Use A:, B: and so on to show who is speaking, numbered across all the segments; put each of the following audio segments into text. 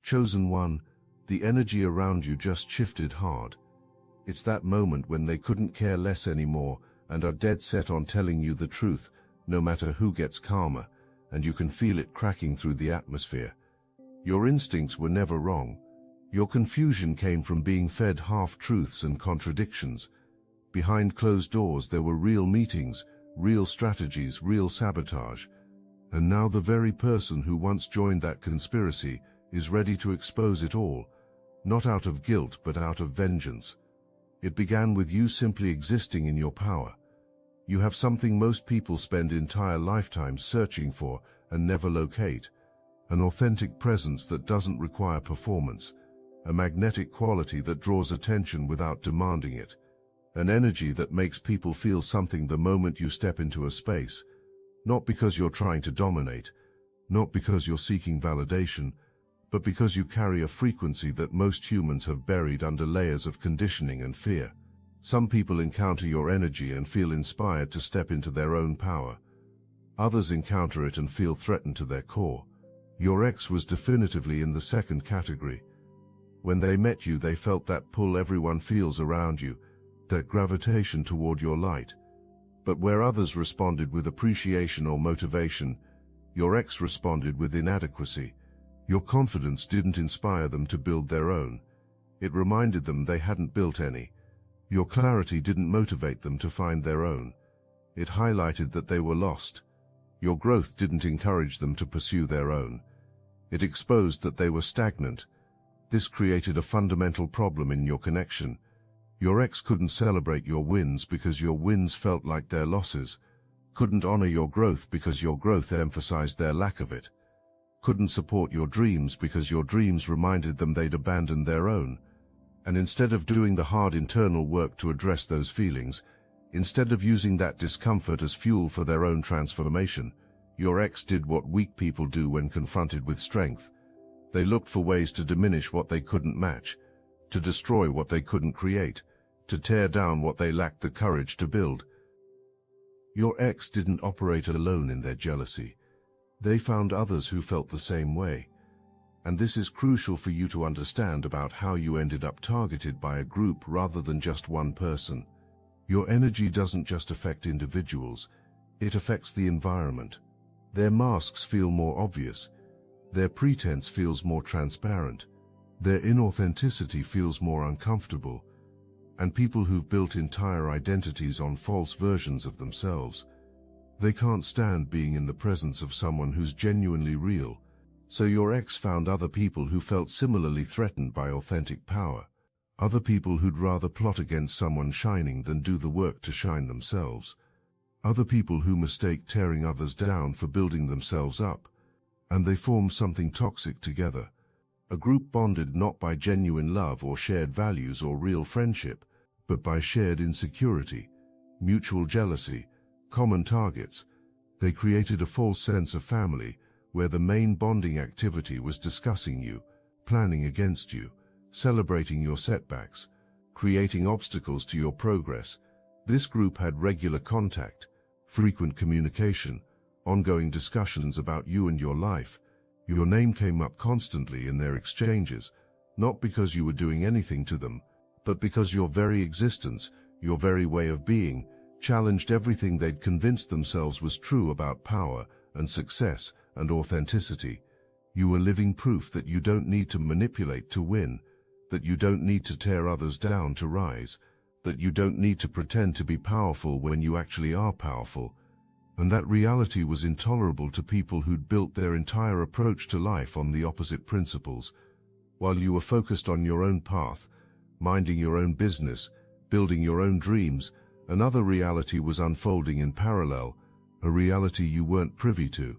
A: Chosen one, the energy around you just shifted hard. It's that moment when they couldn't care less anymore and are dead set on telling you the truth, no matter who gets calmer, and you can feel it cracking through the atmosphere. Your instincts were never wrong. Your confusion came from being fed half-truths and contradictions. Behind closed doors there were real meetings, real strategies, real sabotage. And now the very person who once joined that conspiracy is ready to expose it all, not out of guilt but out of vengeance. It began with you simply existing in your power. You have something most people spend entire lifetimes searching for and never locate. An authentic presence that doesn't require performance. A magnetic quality that draws attention without demanding it. An energy that makes people feel something the moment you step into a space. Not because you're trying to dominate, not because you're seeking validation, but because you carry a frequency that most humans have buried under layers of conditioning and fear. Some people encounter your energy and feel inspired to step into their own power. Others encounter it and feel threatened to their core. Your ex was definitively in the second category. When they met you, they felt that pull everyone feels around you, that gravitation toward your light. But where others responded with appreciation or motivation, your ex responded with inadequacy. Your confidence didn't inspire them to build their own. It reminded them they hadn't built any. Your clarity didn't motivate them to find their own. It highlighted that they were lost. Your growth didn't encourage them to pursue their own. It exposed that they were stagnant. This created a fundamental problem in your connection. Your ex couldn't celebrate your wins because your wins felt like their losses, couldn't honor your growth because your growth emphasized their lack of it, couldn't support your dreams because your dreams reminded them they'd abandoned their own. And instead of doing the hard internal work to address those feelings, instead of using that discomfort as fuel for their own transformation, your ex did what weak people do when confronted with strength. They looked for ways to diminish what they couldn't match, to destroy what they couldn't create, to tear down what they lacked the courage to build. Your ex didn't operate alone in their jealousy. They found others who felt the same way. And this is crucial for you to understand about how you ended up targeted by a group rather than just one person. Your energy doesn't just affect individuals, it affects the environment. Their masks feel more obvious. Their pretense feels more transparent. Their inauthenticity feels more uncomfortable. And people who've built entire identities on false versions of themselves, they can't stand being in the presence of someone who's genuinely real. So your ex found other people who felt similarly threatened by authentic power. Other people who'd rather plot against someone shining than do the work to shine themselves. Other people who mistake tearing others down for building themselves up. And they form something toxic together. A group bonded not by genuine love or shared values or real friendship, but by shared insecurity, mutual jealousy, common targets. They created a false sense of family, where the main bonding activity was discussing you, planning against you, celebrating your setbacks, creating obstacles to your progress. This group had regular contact, frequent communication, ongoing discussions about you and your life. Your name came up constantly in their exchanges, not because you were doing anything to them, but because your very existence, your very way of being, challenged everything they'd convinced themselves was true about power and success and authenticity. You were living proof that you don't need to manipulate to win, that you don't need to tear others down to rise, that you don't need to pretend to be powerful when you actually are powerful. And that reality was intolerable to people who'd built their entire approach to life on the opposite principles. While you were focused on your own path, minding your own business, building your own dreams, another reality was unfolding in parallel, a reality you weren't privy to.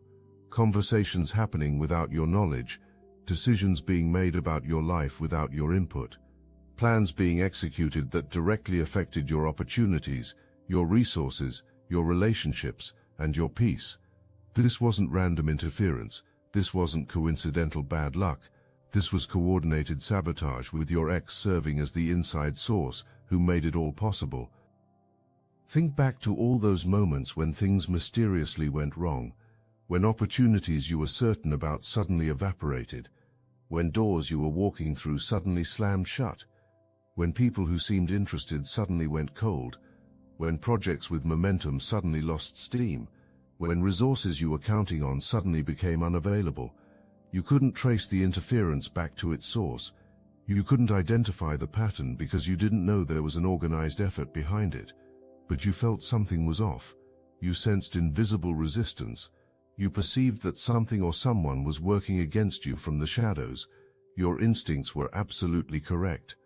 A: Conversations happening without your knowledge, decisions being made about your life without your input, plans being executed that directly affected your opportunities, your resources, your relationships, and your peace. This wasn't random interference. This wasn't coincidental bad luck. This was coordinated sabotage, with your ex serving as the inside source who made it all possible. Think back to all those moments when things mysteriously went wrong, when opportunities you were certain about suddenly evaporated, when doors you were walking through suddenly slammed shut, when people who seemed interested suddenly went cold, when projects with momentum suddenly lost steam, when resources you were counting on suddenly became unavailable. You couldn't trace the interference back to its source. You couldn't identify the pattern because you didn't know there was an organized effort behind it. But you felt something was off. You sensed invisible resistance. You perceived that something or someone was working against you from the shadows. Your instincts were absolutely correct.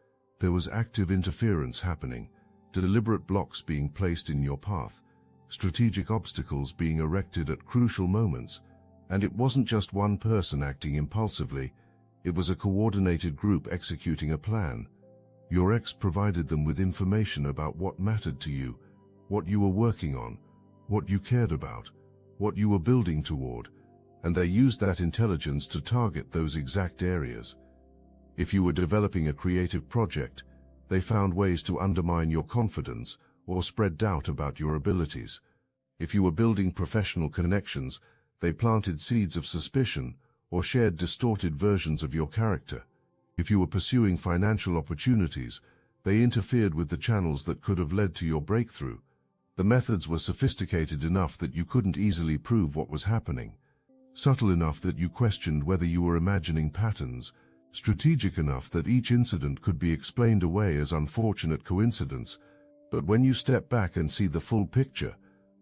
A: There was active interference happening, deliberate blocks being placed in your path, strategic obstacles being erected at crucial moments, and it wasn't just one person acting impulsively, it was a coordinated group executing a plan. Your ex provided them with information about what mattered to you, what you were working on, what you cared about, what you were building toward, and they used that intelligence to target those exact areas. If you were developing a creative project, they found ways to undermine your confidence or spread doubt about your abilities. If you were building professional connections, they planted seeds of suspicion or shared distorted versions of your character. If you were pursuing financial opportunities, they interfered with the channels that could have led to your breakthrough. The methods were sophisticated enough that you couldn't easily prove what was happening, subtle enough that you questioned whether you were imagining patterns, strategic enough that each incident could be explained away as unfortunate coincidence. But when you step back and see the full picture,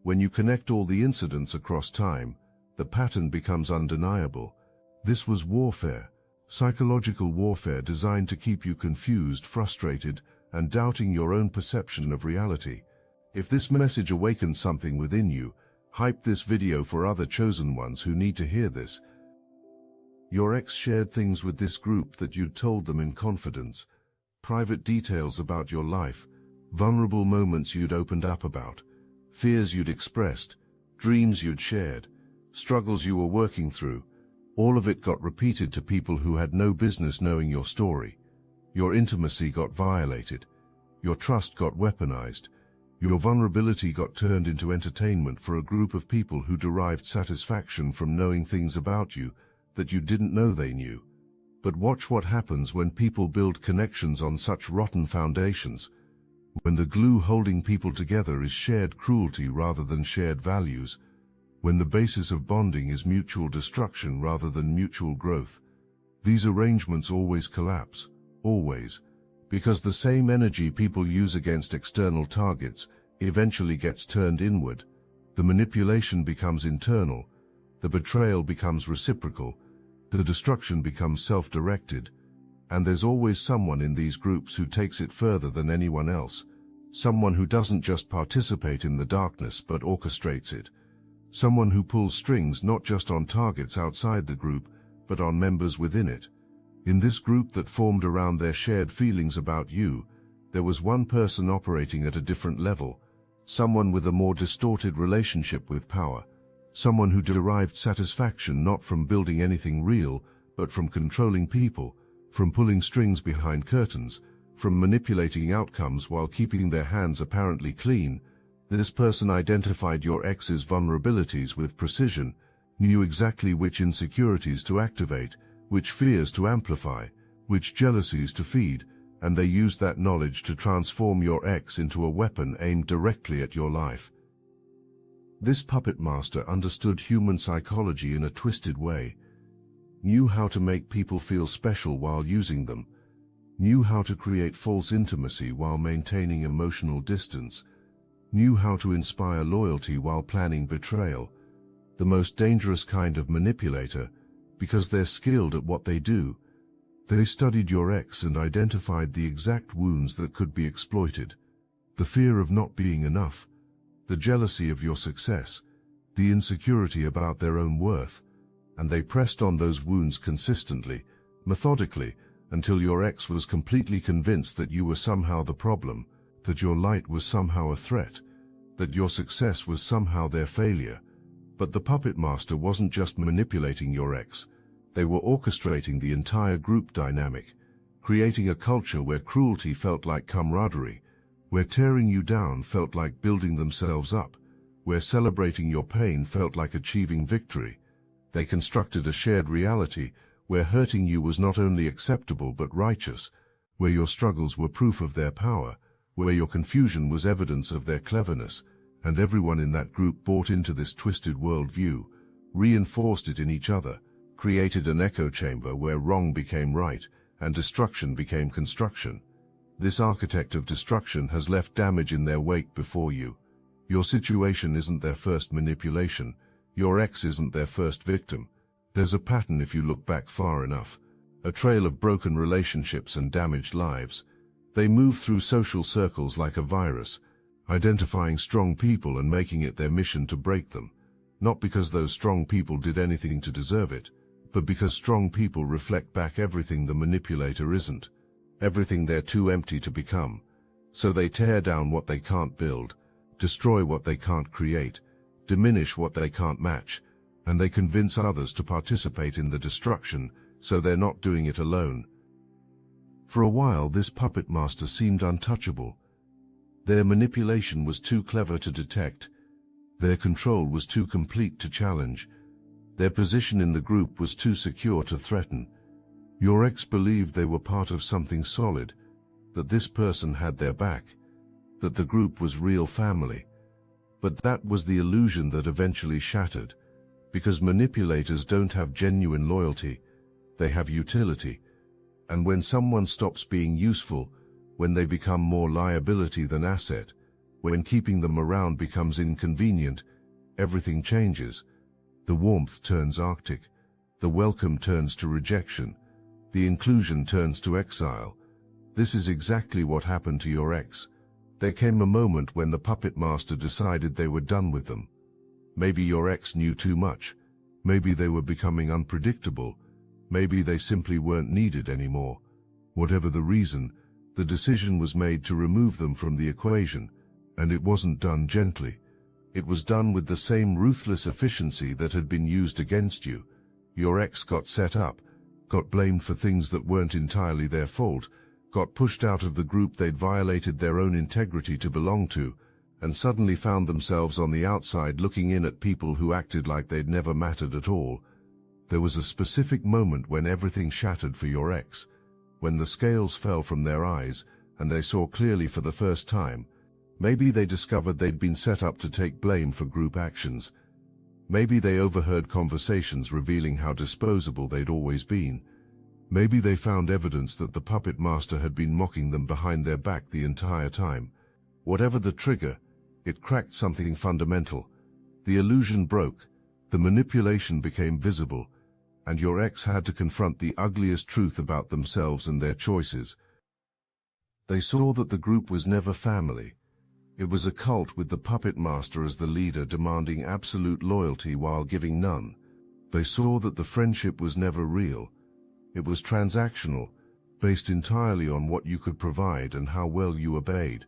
A: when you connect all the incidents across time, the pattern becomes undeniable. This was warfare, psychological warfare designed to keep you confused, frustrated, and doubting your own perception of reality. If this message awakened something within you, hype this video for other chosen ones who need to hear this. Your ex shared things with this group that you'd told them in confidence, private details about your life, vulnerable moments you'd opened up about, fears you'd expressed, dreams you'd shared, struggles you were working through. All of it got repeated to people who had no business knowing your story. Your intimacy got violated. Your trust got weaponized. Your vulnerability got turned into entertainment for a group of people who derived satisfaction from knowing things about you that you didn't know they knew. But watch what happens when people build connections on such rotten foundations. When the glue holding people together is shared cruelty rather than shared values. When the basis of bonding is mutual destruction rather than mutual growth. These arrangements always collapse, always, because the same energy people use against external targets eventually gets turned inward. The manipulation becomes internal, the betrayal becomes reciprocal, the destruction becomes self-directed, and there's always someone in these groups who takes it further than anyone else, someone who doesn't just participate in the darkness but orchestrates it. Someone who pulls strings not just on targets outside the group, but on members within it. In this group that formed around their shared feelings about you, there was one person operating at a different level, someone with a more distorted relationship with power, someone who derived satisfaction not from building anything real, but from controlling people, from pulling strings behind curtains, from manipulating outcomes while keeping their hands apparently clean. This person identified your ex's vulnerabilities with precision, knew exactly which insecurities to activate, which fears to amplify, which jealousies to feed, and they used that knowledge to transform your ex into a weapon aimed directly at your life. This puppet master understood human psychology in a twisted way, knew how to make people feel special while using them, knew how to create false intimacy while maintaining emotional distance, knew how to inspire loyalty while planning betrayal. The most dangerous kind of manipulator, because they're skilled at what they do. They studied your ex and identified the exact wounds that could be exploited. The fear of not being enough, the jealousy of your success, the insecurity about their own worth, and they pressed on those wounds consistently, methodically, until your ex was completely convinced that you were somehow the problem, that your light was somehow a threat, that your success was somehow their failure. But the puppet master wasn't just manipulating your ex, they were orchestrating the entire group dynamic, creating a culture where cruelty felt like camaraderie, where tearing you down felt like building themselves up, where celebrating your pain felt like achieving victory. They constructed a shared reality where hurting you was not only acceptable but righteous, where your struggles were proof of their power, where your confusion was evidence of their cleverness, and everyone in that group bought into this twisted worldview, reinforced it in each other, created an echo chamber where wrong became right, and destruction became construction. This architect of destruction has left damage in their wake before you. Your situation isn't their first manipulation. Your ex isn't their first victim. There's a pattern if you look back far enough. A trail of broken relationships and damaged lives. They move through social circles like a virus, identifying strong people and making it their mission to break them. Not because those strong people did anything to deserve it, but because strong people reflect back everything the manipulator isn't, everything they're too empty to become. So they tear down what they can't build, destroy what they can't create, diminish what they can't match, and they convince others to participate in the destruction, so they're not doing it alone. For a while, this puppet master seemed untouchable. Their manipulation was too clever to detect. Their control was too complete to challenge. Their position in the group was too secure to threaten. Your ex believed they were part of something solid, that this person had their back, that the group was real family. But that was the illusion that eventually shattered, because manipulators don't have genuine loyalty, they have utility. And when someone stops being useful, when they become more liability than asset, when keeping them around becomes inconvenient, everything changes. The warmth turns arctic, the welcome turns to rejection, the inclusion turns to exile. This is exactly what happened to your ex. There came a moment when the puppet master decided they were done with them. Maybe your ex knew too much. Maybe they were becoming unpredictable. Maybe they simply weren't needed anymore. Whatever the reason, the decision was made to remove them from the equation, and it wasn't done gently. It was done with the same ruthless efficiency that had been used against you. Your ex got set up, got blamed for things that weren't entirely their fault, got pushed out of the group they'd violated their own integrity to belong to, and suddenly found themselves on the outside looking in at people who acted like they'd never mattered at all. There was a specific moment when everything shattered for your ex, when the scales fell from their eyes and they saw clearly for the first time. Maybe they discovered they'd been set up to take blame for group actions. Maybe they overheard conversations revealing how disposable they'd always been. Maybe they found evidence that the puppet master had been mocking them behind their back the entire time. Whatever the trigger, it cracked something fundamental. The illusion broke, the manipulation became visible, and your ex had to confront the ugliest truth about themselves and their choices. They saw that the group was never family. It was a cult with the puppet master as the leader demanding absolute loyalty while giving none. They saw that the friendship was never real. It was transactional, based entirely on what you could provide and how well you obeyed.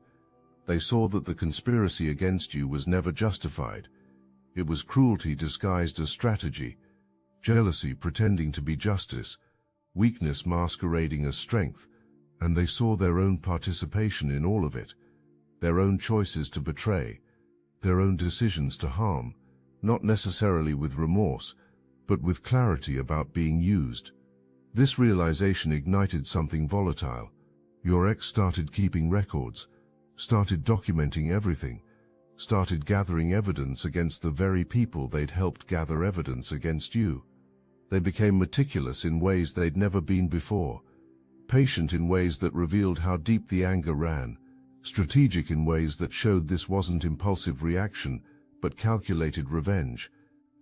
A: They saw that the conspiracy against you was never justified. It was cruelty disguised as strategy, jealousy pretending to be justice, weakness masquerading as strength, and they saw their own participation in all of it, their own choices to betray, their own decisions to harm, not necessarily with remorse, but with clarity about being used. This realization ignited something volatile. Your ex started keeping records, started documenting everything, started gathering evidence against the very people they'd helped gather evidence against you. They became meticulous in ways they'd never been before, patient in ways that revealed how deep the anger ran, strategic in ways that showed this wasn't impulsive reaction, but calculated revenge.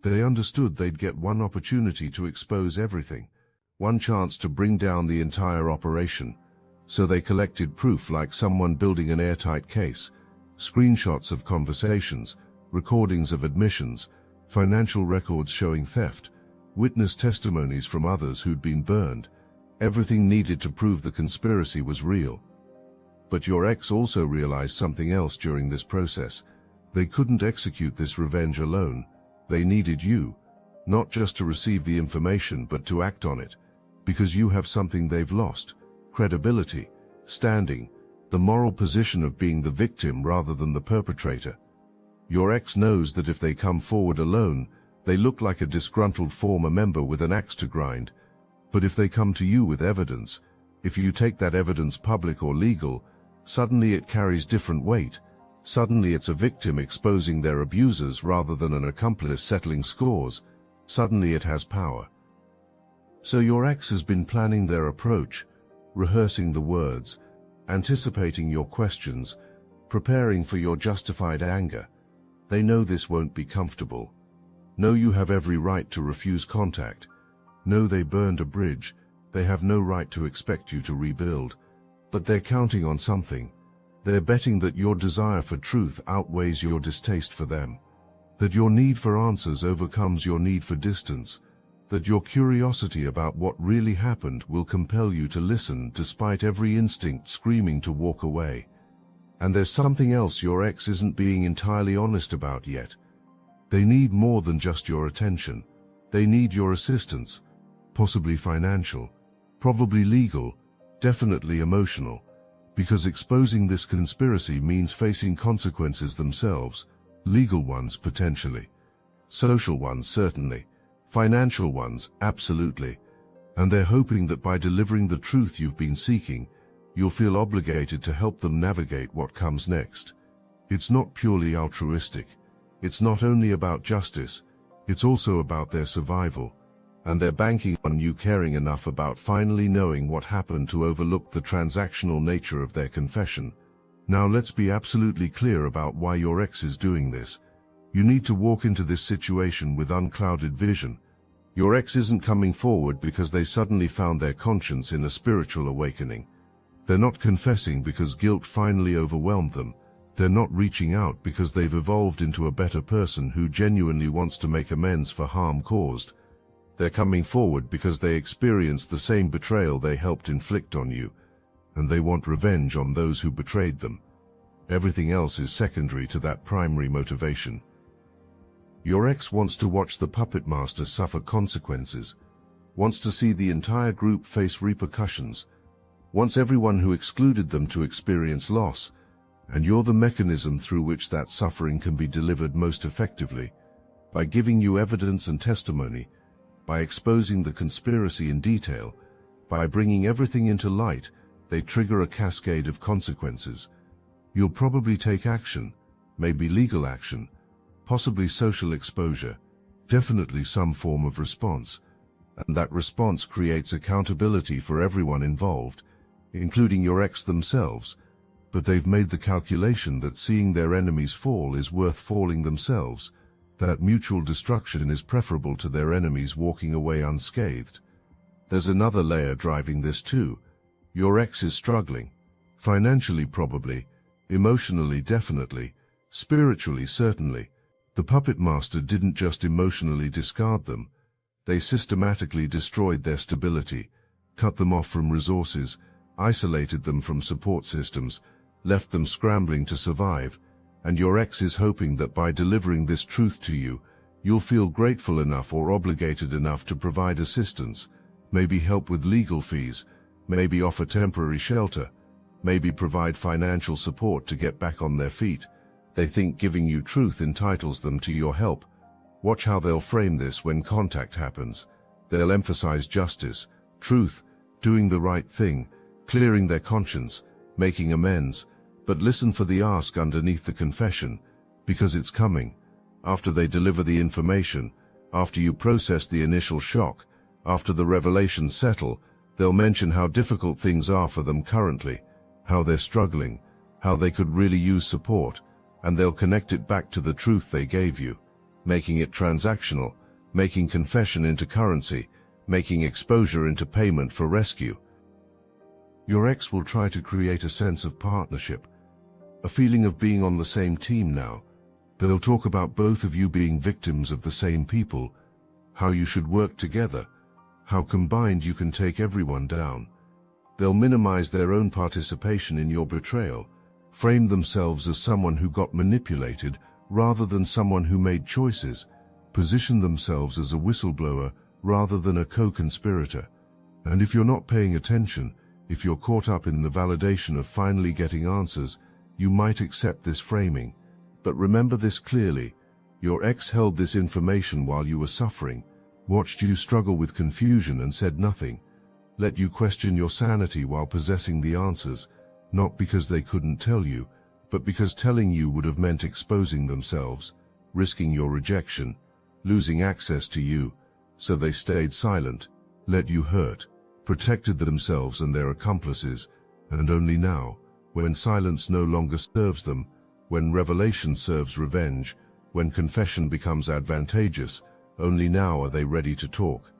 A: They understood they'd get one opportunity to expose everything, one chance to bring down the entire operation. So they collected proof like someone building an airtight case, screenshots of conversations, recordings of admissions, financial records showing theft, witness testimonies from others who'd been burned, everything needed to prove the conspiracy was real. But your ex also realized something else during this process. They couldn't execute this revenge alone. They needed you, not just to receive the information but to act on it, because you have something they've lost: credibility, standing, the moral position of being the victim rather than the perpetrator. Your ex knows that if they come forward alone, they look like a disgruntled former member with an axe to grind. But if they come to you with evidence, if you take that evidence public or legal, suddenly it carries different weight. Suddenly it's a victim exposing their abusers rather than an accomplice settling scores. Suddenly it has power. So your ex has been planning their approach, rehearsing the words, anticipating your questions, preparing for your justified anger. They know this won't be comfortable. Know you have every right to refuse contact. Know they burned a bridge. They have no right to expect you to rebuild. But they're counting on something. They're betting that your desire for truth outweighs your distaste for them. That your need for answers overcomes your need for distance. That your curiosity about what really happened will compel you to listen despite every instinct screaming to walk away. And there's something else your ex isn't being entirely honest about yet. They need more than just your attention. They need your assistance, possibly financial, probably legal, definitely emotional, because exposing this conspiracy means facing consequences themselves, legal ones potentially, social ones certainly, financial ones absolutely, and they're hoping that by delivering the truth you've been seeking, you'll feel obligated to help them navigate what comes next. It's not purely altruistic. It's not only about justice, it's also about their survival, and they're banking on you caring enough about finally knowing what happened to overlook the transactional nature of their confession. Now let's be absolutely clear about why your ex is doing this. You need to walk into this situation with unclouded vision. Your ex isn't coming forward because they suddenly found their conscience in a spiritual awakening. They're not confessing because guilt finally overwhelmed them. They're not reaching out because they've evolved into a better person who genuinely wants to make amends for harm caused. They're coming forward because they experienced the same betrayal they helped inflict on you, and they want revenge on those who betrayed them. Everything else is secondary to that primary motivation. Your ex wants to watch the puppet master suffer consequences, wants to see the entire group face repercussions, wants everyone who excluded them to experience loss, and you're the mechanism through which that suffering can be delivered most effectively, by giving you evidence and testimony, by exposing the conspiracy in detail, by bringing everything into light. They trigger a cascade of consequences. You'll probably take action, maybe legal action, possibly social exposure, definitely some form of response, and that response creates accountability for everyone involved, including your ex themselves. But they've made the calculation that seeing their enemies fall is worth falling themselves, that mutual destruction is preferable to their enemies walking away unscathed. There's another layer driving this too. Your ex is struggling. Financially probably, emotionally definitely, spiritually certainly. The puppet master didn't just emotionally discard them. They systematically destroyed their stability, cut them off from resources, isolated them from support systems, left them scrambling to survive, and your ex is hoping that by delivering this truth to you, you'll feel grateful enough or obligated enough to provide assistance, maybe help with legal fees, maybe offer temporary shelter, maybe provide financial support to get back on their feet. They think giving you truth entitles them to your help. Watch how they'll frame this when contact happens. They'll emphasize justice, truth, doing the right thing, clearing their conscience, making amends, but listen for the ask underneath the confession, because it's coming. After they deliver the information, after you process the initial shock, after the revelations settle, they'll mention how difficult things are for them currently, how they're struggling, how they could really use support, and they'll connect it back to the truth they gave you, making it transactional, making confession into currency, making exposure into payment for rescue. Your ex will try to create a sense of partnership, a feeling of being on the same team now. They'll talk about both of you being victims of the same people, how you should work together, how combined you can take everyone down. They'll minimize their own participation in your betrayal, frame themselves as someone who got manipulated rather than someone who made choices, position themselves as a whistleblower rather than a co-conspirator. And if you're not paying attention, if you're caught up in the validation of finally getting answers, you might accept this framing. But remember this clearly, your ex held this information while you were suffering, watched you struggle with confusion and said nothing, let you question your sanity while possessing the answers, not because they couldn't tell you, but because telling you would have meant exposing themselves, risking your rejection, losing access to you, so they stayed silent, let you hurt, protected themselves and their accomplices, and only now, when silence no longer serves them, when revelation serves revenge, when confession becomes advantageous, only now are they ready to talk.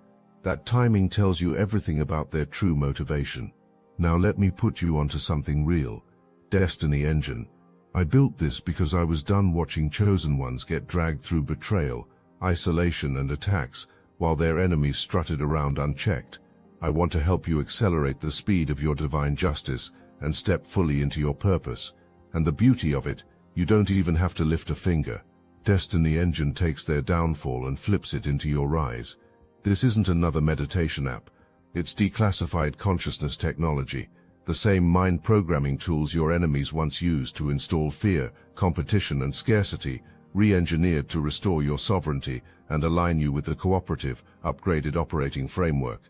A: That timing tells you everything about their true motivation. Now let me put you onto something real. Destiny Engine. I built this because I was done watching chosen ones get dragged through betrayal, isolation and attacks, while their enemies strutted around unchecked. I want to help you accelerate the speed of your divine justice and step fully into your purpose. And the beauty of it, you don't even have to lift a finger. Destiny Engine takes their downfall and flips it into your rise. This isn't another meditation app. It's declassified consciousness technology, the same mind programming tools your enemies once used to install fear, competition and scarcity, re-engineered to restore your sovereignty and align you with the cooperative, upgraded operating framework.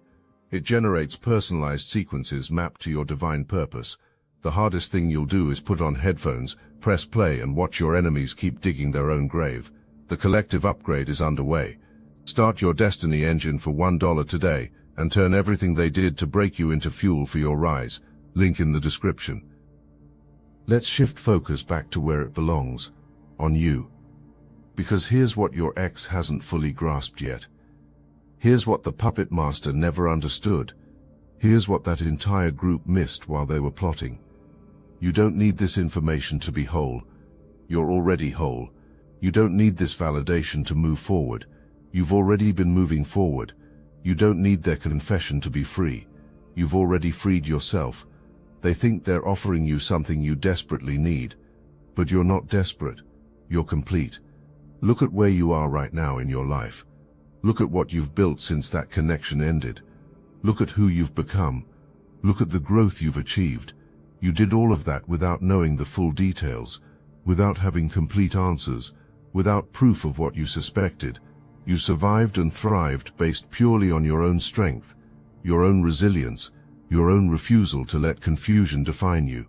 A: It generates personalized sequences mapped to your divine purpose. The hardest thing you'll do is put on headphones, press play and watch your enemies keep digging their own grave. The collective upgrade is underway. Start your Destiny Engine for $1 today and turn everything they did to break you into fuel for your rise. Link in the description. Let's shift focus back to where it belongs, on you. Because here's what your ex hasn't fully grasped yet. Here's what the puppet master never understood. Here's what that entire group missed while they were plotting. You don't need this information to be whole. You're already whole. You don't need this validation to move forward. You've already been moving forward. You don't need their confession to be free. You've already freed yourself. They think they're offering you something you desperately need. But you're not desperate. You're complete. Look at where you are right now in your life. Look at what you've built since that connection ended. Look at who you've become. Look at the growth you've achieved. You did all of that without knowing the full details, without having complete answers, without proof of what you suspected. You survived and thrived based purely on your own strength, your own resilience, your own refusal to let confusion define you.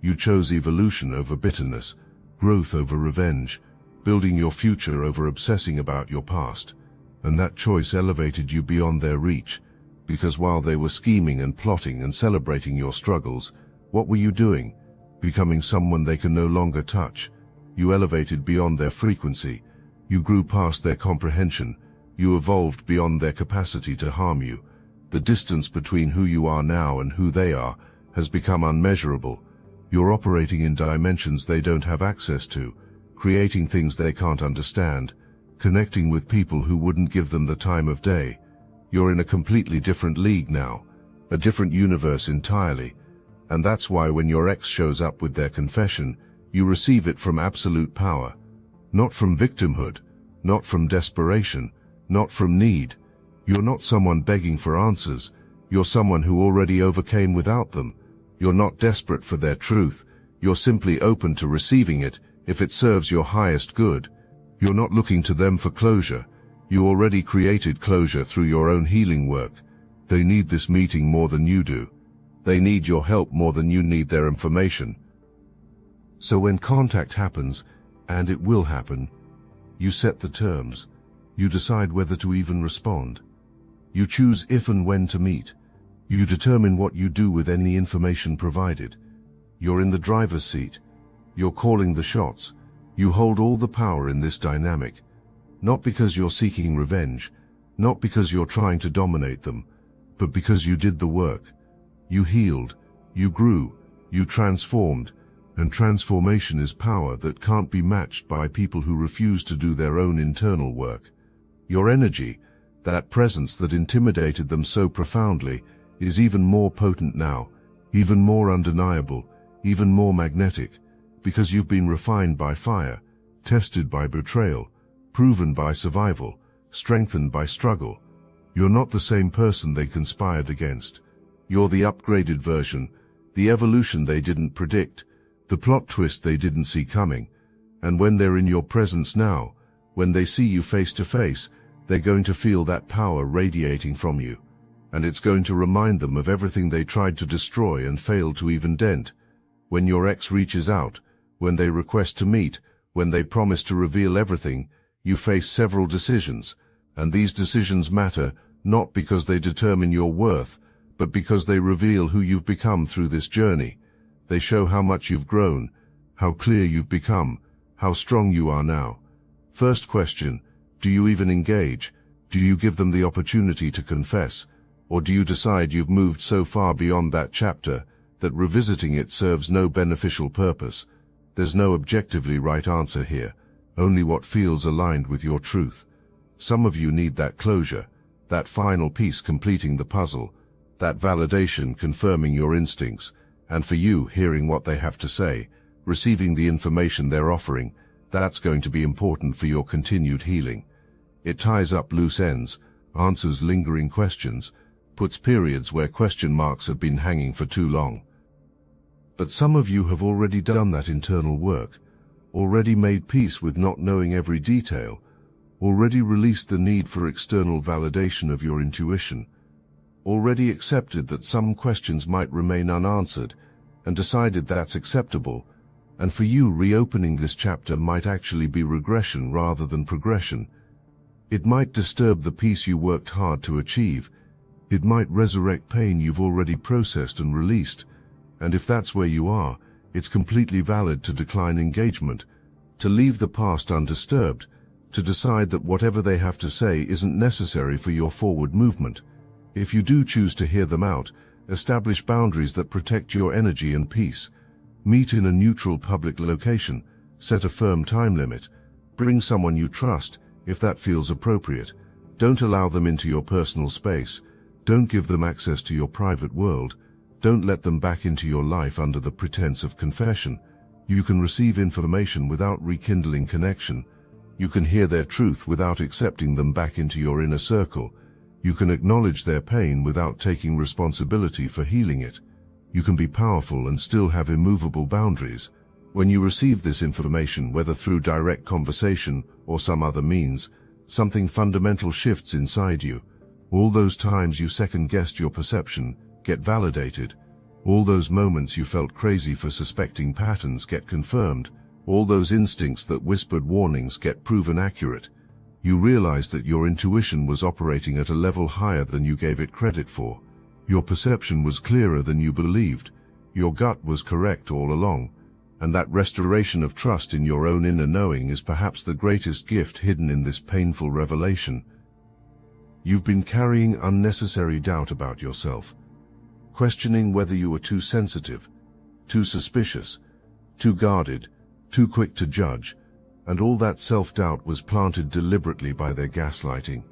A: You chose evolution over bitterness, growth over revenge, building your future over obsessing about your past. And that choice elevated you beyond their reach, because while they were scheming and plotting and celebrating your struggles, what were you doing? Becoming someone they can no longer touch. You elevated beyond their frequency. You grew past their comprehension. You evolved beyond their capacity to harm you. The distance between who you are now and who they are has become unmeasurable. You're operating in dimensions they don't have access to, creating things they can't understand, connecting with people who wouldn't give them the time of day. You're in a completely different league now, a different universe entirely. And that's why when your ex shows up with their confession, you receive it from absolute power. Not from victimhood, not from desperation, not from need. You're not someone begging for answers. You're someone who already overcame without them. You're not desperate for their truth. You're simply open to receiving it if it serves your highest good. You're not looking to them for closure. You already created closure through your own healing work. They need this meeting more than you do. They need your help more than you need their information. So when contact happens, and it will happen, you set the terms. You decide whether to even respond. You choose if and when to meet. You determine what you do with any information provided. You're in the driver's seat. You're calling the shots. You hold all the power in this dynamic. Not because you're seeking revenge, not because you're trying to dominate them, but because you did the work. You healed, you grew, you transformed, and transformation is power that can't be matched by people who refuse to do their own internal work. Your energy, that presence that intimidated them so profoundly, is even more potent now, even more undeniable, even more magnetic, because you've been refined by fire, tested by betrayal, proven by survival, strengthened by struggle. You're not the same person they conspired against. You're the upgraded version, the evolution they didn't predict, the plot twist they didn't see coming. And when they're in your presence now, when they see you face to face, they're going to feel that power radiating from you, and it's going to remind them of everything they tried to destroy and failed to even dent. When your ex reaches out, when they request to meet, when they promise to reveal everything, you face several decisions, and these decisions matter not because they determine your worth, but because they reveal who you've become through this journey. They show how much you've grown, how clear you've become, how strong you are now. First question, do you even engage? Do you give them the opportunity to confess? Or do you decide you've moved so far beyond that chapter that revisiting it serves no beneficial purpose? There's no objectively right answer here, only what feels aligned with your truth. Some of you need that closure, that final piece completing the puzzle, that validation confirming your instincts, and for you, hearing what they have to say, receiving the information they're offering, that's going to be important for your continued healing. It ties up loose ends, answers lingering questions, puts periods where question marks have been hanging for too long. But some of you have already done that internal work, already made peace with not knowing every detail, already released the need for external validation of your intuition, already accepted that some questions might remain unanswered, and decided that's acceptable. And for you, reopening this chapter might actually be regression rather than progression. It might disturb the peace you worked hard to achieve. It might resurrect pain you've already processed and released. And if that's where you are, it's completely valid to decline engagement, to leave the past undisturbed, to decide that whatever they have to say isn't necessary for your forward movement. If you do choose to hear them out, establish boundaries that protect your energy and peace. Meet in a neutral public location, set a firm time limit, bring someone you trust, if that feels appropriate. Don't allow them into your personal space. Don't give them access to your private world. Don't let them back into your life under the pretense of confession. You can receive information without rekindling connection. You can hear their truth without accepting them back into your inner circle. You can acknowledge their pain without taking responsibility for healing it. You can be powerful and still have immovable boundaries. When you receive this information, whether through direct conversation or some other means, something fundamental shifts inside you. All those times you second-guessed your perception get validated. All those moments you felt crazy for suspecting patterns get confirmed. All those instincts that whispered warnings get proven accurate. You realize that your intuition was operating at a level higher than you gave it credit for. Your perception was clearer than you believed. Your gut was correct all along. And that restoration of trust in your own inner knowing is perhaps the greatest gift hidden in this painful revelation. You've been carrying unnecessary doubt about yourself, questioning whether you were too sensitive, too suspicious, too guarded, too quick to judge, and all that self-doubt was planted deliberately by their gaslighting,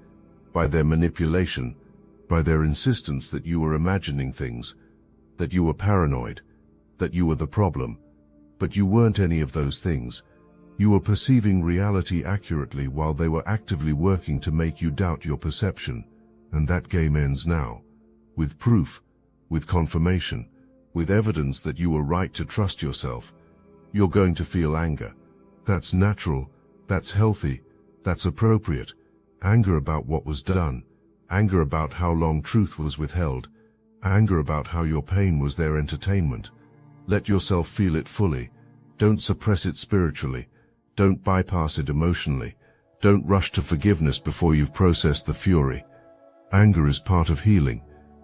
A: by their manipulation, by their insistence that you were imagining things, that you were paranoid, that you were the problem. But you weren't any of those things. You were perceiving reality accurately while they were actively working to make you doubt your perception. And that game ends now, with proof, with confirmation, with evidence that you were right to trust yourself. You're going to feel anger. That's natural, that's healthy, that's appropriate. Anger about what was done, anger about how long truth was withheld, anger about how your pain was their entertainment. Let yourself feel it fully. Don't suppress it spiritually. Don't bypass it emotionally. Don't rush to forgiveness before you've processed the fury. Anger is part of healing.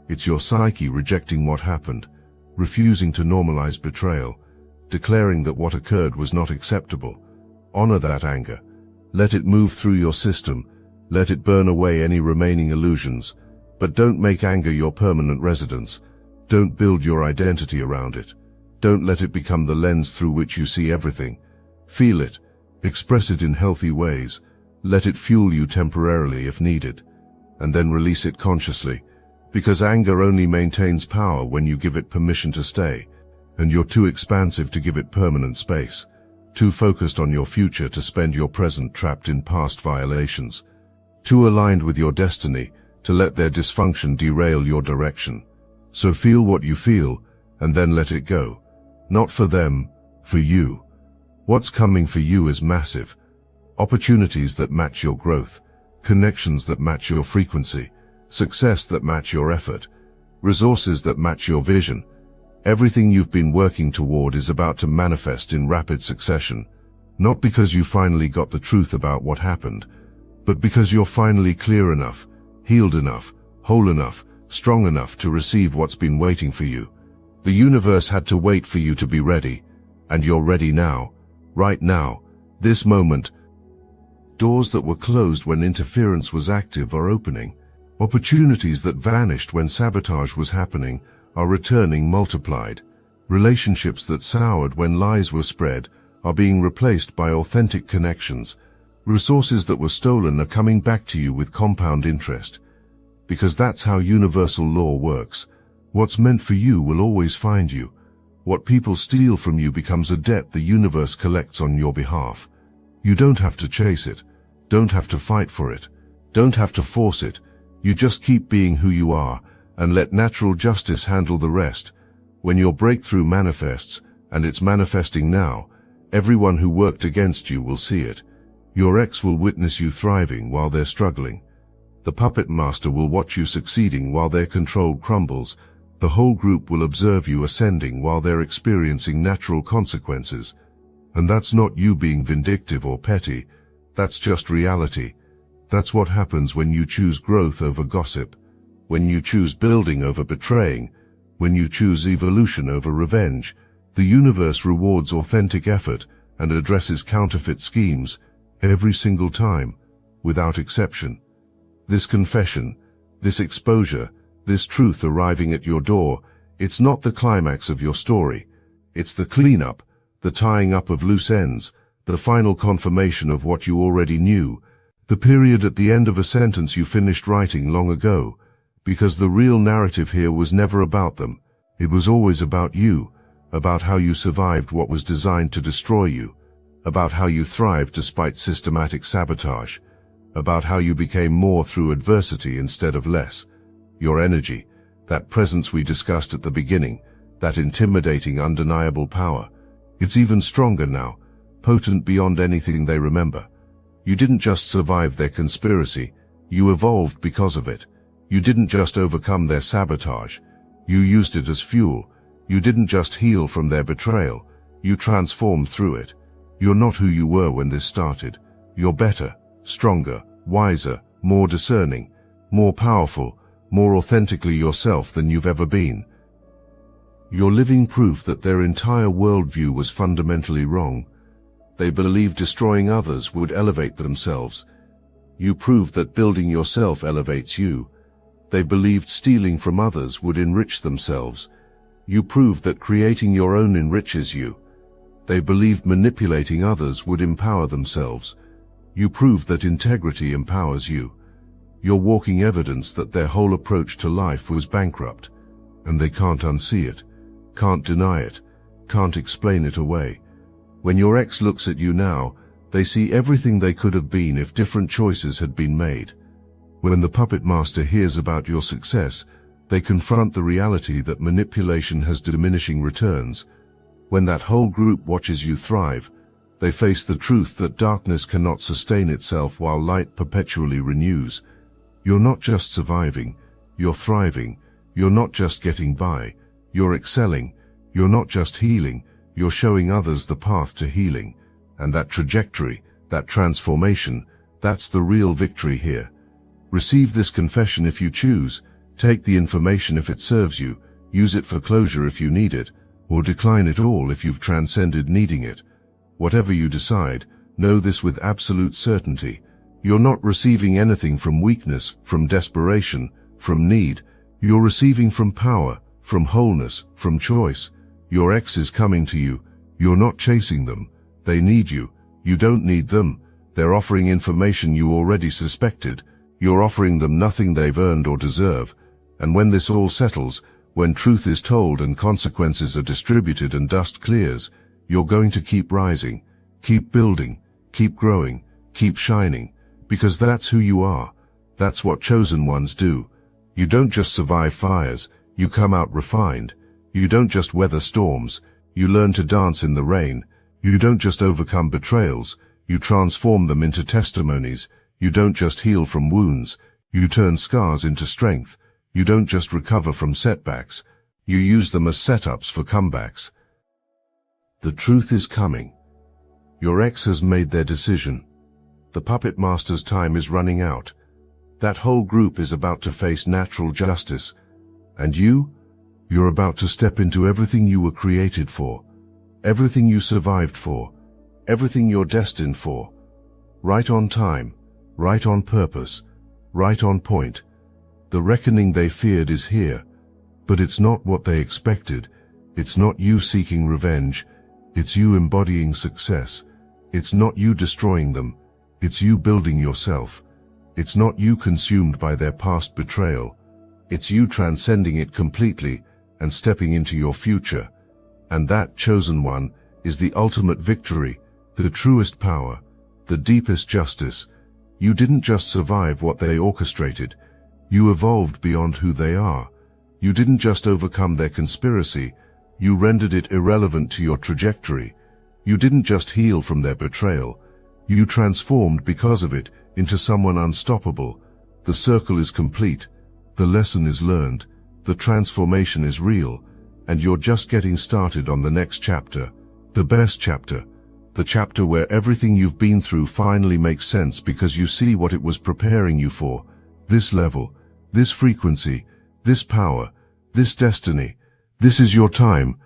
A: It's your psyche rejecting what happened, refusing to normalize betrayal, declaring that what occurred was not acceptable. Honor that anger. Let it move through your system. Let it burn away any remaining illusions. But don't make anger your permanent residence. Don't build your identity around it. Don't let it become the lens through which you see everything. Feel it. Express it in healthy ways. Let it fuel you temporarily if needed. And then release it consciously. Because anger only maintains power when you give it permission to stay. And you're too expansive to give it permanent space. Too focused on your future to spend your present trapped in past violations. Too aligned with your destiny to let their dysfunction derail your direction. So feel what you feel, and then let it go. Not for them, for you. What's coming for you is massive. Opportunities that match your growth. connections that match your frequency, success that match your effort, resources that match your vision. Everything you've been working toward is about to manifest in rapid succession, not because you finally got the truth about what happened, but because you're finally clear enough, healed enough, whole enough, strong enough to receive what's been waiting for you. The universe had to wait for you to be ready, and you're ready now, right now, this moment. Doors that were closed when interference was active are opening. Opportunities that vanished when sabotage was happening are returning multiplied. Relationships that soured when lies were spread are being replaced by authentic connections. Resources that were stolen are coming back to you with compound interest. Because that's how universal law works. What's meant for you will always find you. What people steal from you becomes a debt the universe collects on your behalf. You don't have to chase it, don't have to fight for it, don't have to force it. You just keep being who you are and let natural justice handle the rest. When your breakthrough manifests, and it's manifesting now, everyone who worked against you will see it. Your ex will witness you thriving while they're struggling. The puppet master will watch you succeeding while their control crumbles. The whole group will observe you ascending while they're experiencing natural consequences. And that's not you being vindictive or petty, that's just reality. That's what happens when you choose growth over gossip, when you choose building over betraying, when you choose evolution over revenge. The universe rewards authentic effort and addresses counterfeit schemes every single time, without exception. This confession, this exposure, this truth arriving at your door, it's not the climax of your story. It's the cleanup, the tying up of loose ends, the final confirmation of what you already knew, the period at the end of a sentence you finished writing long ago, because the real narrative here was never about them. It was always about you, about how you survived what was designed to destroy you, about how you thrived despite systematic sabotage, about how you became more through adversity instead of less. Your energy, that presence we discussed at the beginning, that intimidating, undeniable power, it's even stronger now, potent beyond anything they remember. You didn't just survive their conspiracy, you evolved because of it. You didn't just overcome their sabotage, you used it as fuel. You didn't just heal from their betrayal, you transformed through it. You're not who you were when this started. You're better, stronger, wiser, more discerning, more powerful, more authentically yourself than you've ever been. You're living proof that their entire worldview was fundamentally wrong. They believed destroying others would elevate themselves. You proved that building yourself elevates you. They believed stealing from others would enrich themselves. You proved that creating your own enriches you. They believed manipulating others would empower themselves. You proved that integrity empowers you. You're walking evidence that their whole approach to life was bankrupt, and they can't unsee it, can't deny it, can't explain it away. When your ex looks at you now, they see everything they could have been if different choices had been made. When the puppet master hears about your success, they confront the reality that manipulation has diminishing returns. When that whole group watches you thrive, they face the truth that darkness cannot sustain itself while light perpetually renews. You're not just surviving, you're thriving. You're not just getting by, you're excelling. You're not just healing, you're showing others the path to healing. And that trajectory, that transformation, that's the real victory here. Receive this confession if you choose. Take the information if it serves you, use it for closure if you need it, or decline it all if you've transcended needing it. Whatever you decide, know this with absolute certainty. You're not receiving anything from weakness, from desperation, from need. You're receiving from power, from wholeness, from choice. Your ex is coming to you. You're not chasing them. They need you. You don't need them. They're offering information you already suspected. You're offering them nothing they've earned or deserve. And when this all settles, when truth is told and consequences are distributed and dust clears, you're going to keep rising, keep building, keep growing, keep shining, because that's who you are. That's what chosen ones do. You don't just survive fires, you come out refined. You don't just weather storms, you learn to dance in the rain. You don't just overcome betrayals, you transform them into testimonies. You don't just heal from wounds, you turn scars into strength. You don't just recover from setbacks, you use them as setups for comebacks. The truth is coming. Your ex has made their decision. The puppet master's time is running out. That whole group is about to face natural justice. And you're about to step into everything you were created for, everything you survived for, everything you're destined for. Right on time, right on purpose, right on point. The reckoning they feared is here, but it's not what they expected. It's not you seeking revenge. It's you embodying success. It's not you destroying them. It's you building yourself. It's not you consumed by their past betrayal. It's you transcending it completely and stepping into your future. And that chosen one is the ultimate victory, the truest power, the deepest justice. You didn't just survive what they orchestrated. You evolved beyond who they are. You didn't just overcome their conspiracy, you rendered it irrelevant to your trajectory. You didn't just heal from their betrayal, you transformed because of it into someone unstoppable. The circle is complete, the lesson is learned, the transformation is real, and you're just getting started on the next chapter, the best chapter, the chapter where everything you've been through finally makes sense because you see what it was preparing you for. This level, this frequency, this power, this destiny. This is your time.